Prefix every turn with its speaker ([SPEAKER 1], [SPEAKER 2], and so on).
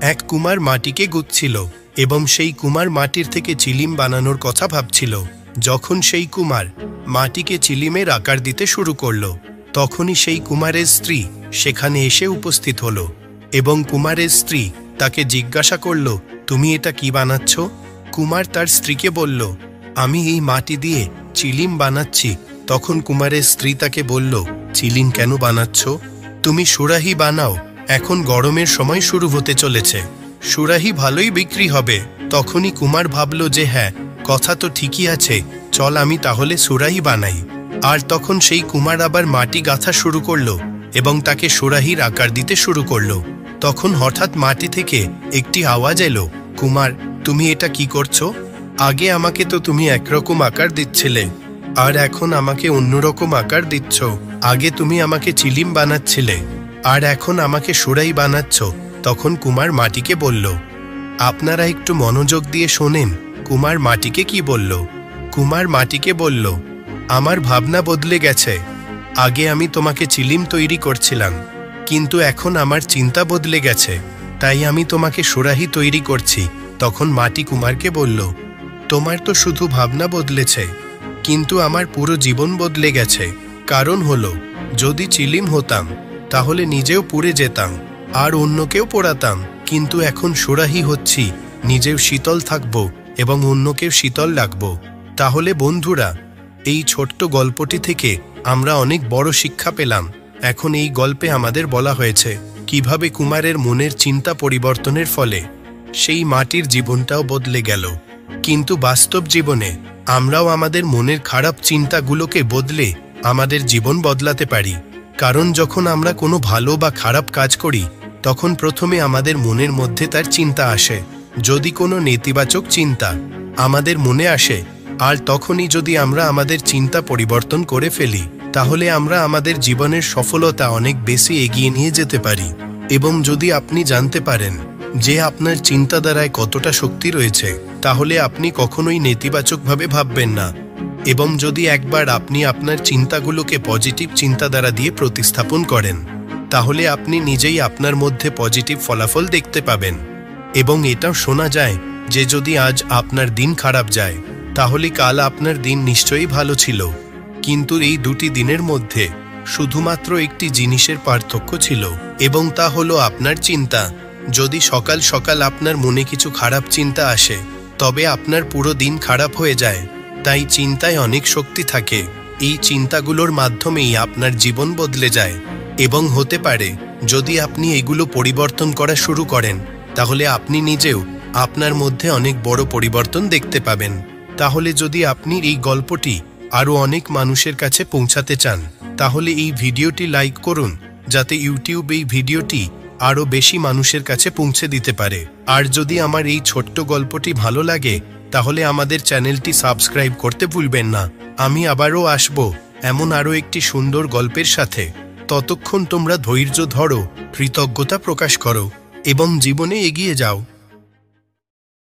[SPEAKER 1] এক কুমার মাটিকে গুঁজছিল এবং সেই কুমার মাটির থেকে চিলিম বানানোর কথা ভাবছিল। যখন সেই কুমার মাটিকে চিলিমের আকার দিতে শুরু করল, তখনই সেই কুমারের স্ত্রী সেখানে এসে উপস্থিত হল এবং কুমারের স্ত্রী তাকে জিজ্ঞাসা করল, তুমি এটা কি বানাচ্ছ? কুমার তার স্ত্রীকে বলল, আমি এই মাটি দিয়ে চিলিম বানাচ্ছি। তখন কুমারের স্ত্রী তাকে বলল, চিলিম কেন বানাচ্ছ? তুমি সুরাহি বানাও, এখন গরমের সময় শুরু হতে চলেছে, সুরাহি ভালোই বিক্রি হবে। তখনই কুমার ভাবল যে হ্যাঁ, কথা তো ঠিকই আছে, চল আমি তাহলে সুরাহি বানাই। আর তখন সেই কুমার আবার মাটি গাঁথা শুরু করল এবং তাকে সুরাহির আকার দিতে শুরু করল। তখন হঠাৎ মাটি থেকে একটি আওয়াজ এলো, কুমার, তুমি এটা কি করছো? আগে আমাকে তো তুমি একরকম আকার দিচ্ছিলে, আর এখন আমাকে অন্যরকম আকার দিচ্ছ। আগে তুমি আমাকে চিলিম বানাচ্ছিলে, আর এখন আমাকে সুরাই বানাচ্ছ। তখন কুমার মাটিকে বলল, আপনারা একটু মনোযোগ দিয়ে শোনেন কুমার মাটিকে কি বলল। কুমার মাটিকে বলল, আমার ভাবনা বদলে গেছে। আগে আমি তোমাকে চিলিম তৈরি করছিলাম, কিন্তু এখন আমার চিন্তা বদলে গেছে, তাই আমি তোমাকে সুরাহি তৈরি করছি। তখন মাটি কুমারকে বলল, তোমার তো শুধু ভাবনা বদলেছে, কিন্তু আমার পুরো জীবন বদলে গেছে। কারণ হলো, যদি চিলিম হতাম তাহলে নিজেও পুড়ে যেতাম আর অন্যকেও পোড়াতাম, কিন্তু এখন সুরাহি হচ্ছি, নিজেও শীতল থাকব এবং অন্যকেও শীতল রাখব। তাহলে বন্ধুরা, এই ছোট্ট গল্পটি থেকে আমরা অনেক বড় শিক্ষা পেলাম। এখন এই গল্পে আমাদের বলা হয়েছে কিভাবে কুমারের মনের চিন্তা পরিবর্তনের ফলে সেই মাটির জীবনটাও বদলে গেল। কিন্তু বাস্তব জীবনে আমরাও আমাদের মনের খারাপ চিন্তাগুলোকে বদলে আমাদের জীবন বদলাতে পারি। কারণ যখন আমরা কোনো ভালো বা খারাপ কাজ করি, তখন প্রথমে আমাদের মনের মধ্যে তার চিন্তা আসে। যদি কোনো নেতিবাচক চিন্তা আমাদের মনে আসে, আর তখনই যদি আমরা আমাদের চিন্তা পরিবর্তন করে ফেলি, তাহলে আমরা আমাদের জীবনের সফলতা অনেক বেশি এগিয়ে নিয়ে যেতে পারি। এবং যদি আপনি জানতে পারেন যে আপনার চিন্তাধারায় কতটা শক্তি রয়েছে, তাহলে আপনি কখনোই নেতিবাচকভাবে ভাববেন না। এবং যদি একবার আপনি আপনার চিন্তাগুলোকে পজিটিভ চিন্তাধারা দিয়ে প্রতিস্থাপন করেন, তাহলে আপনি নিজেই আপনার মধ্যে পজিটিভ ফলাফল দেখতে পাবেন। এবং এটাও শোনা যায় যে যদি আজ আপনার দিন খারাপ যায়, তাহলে কাল আপনার দিন নিশ্চয়ই ভালো ছিল। কিন্তু এই দুটি দিনের মধ্যে শুধুমাত্র একটি জিনিসের পার্থক্য ছিল, এবং তা হলো আপনার চিন্তা। যদি সকাল সকাল আপনার মনে কিছু খারাপ চিন্তা আসে, তবে আপনার পুরো দিন খারাপ হয়ে যায়। তাই চিন্তায় অনেক শক্তি থাকে। এই চিন্তাগুলোর মাধ্যমেই আপনার জীবন বদলে যায়। এবং হতে পারে যদি আপনি এগুলো পরিবর্তন করা শুরু করেন, তাহলে আপনি নিজেও আপনার মধ্যে অনেক বড় পরিবর্তন দেখতে পাবেন। তাহলে যদি আপনি এই গল্পটি আরও অনেক মানুষের কাছে পৌঁছাতে চান, তাহলে এই ভিডিওটি লাইক করুন, যাতে ইউটিউব এই ভিডিওটি আরও বেশি মানুষের কাছে পৌঁছে দিতে পারে। আর যদি আমার এই ছোট্ট গল্পটি ভালো লাগে, তাহলে আমাদের চ্যানেলটি সাবস্ক্রাইব করতে ভুলবেন না। আমি আবারও আসব এমন আরও একটি সুন্দর গল্পের সাথে। ততক্ষণ তোমরা ধৈর্য ধরো, কৃতজ্ঞতা প্রকাশ করো এবং জীবনে এগিয়ে যাও।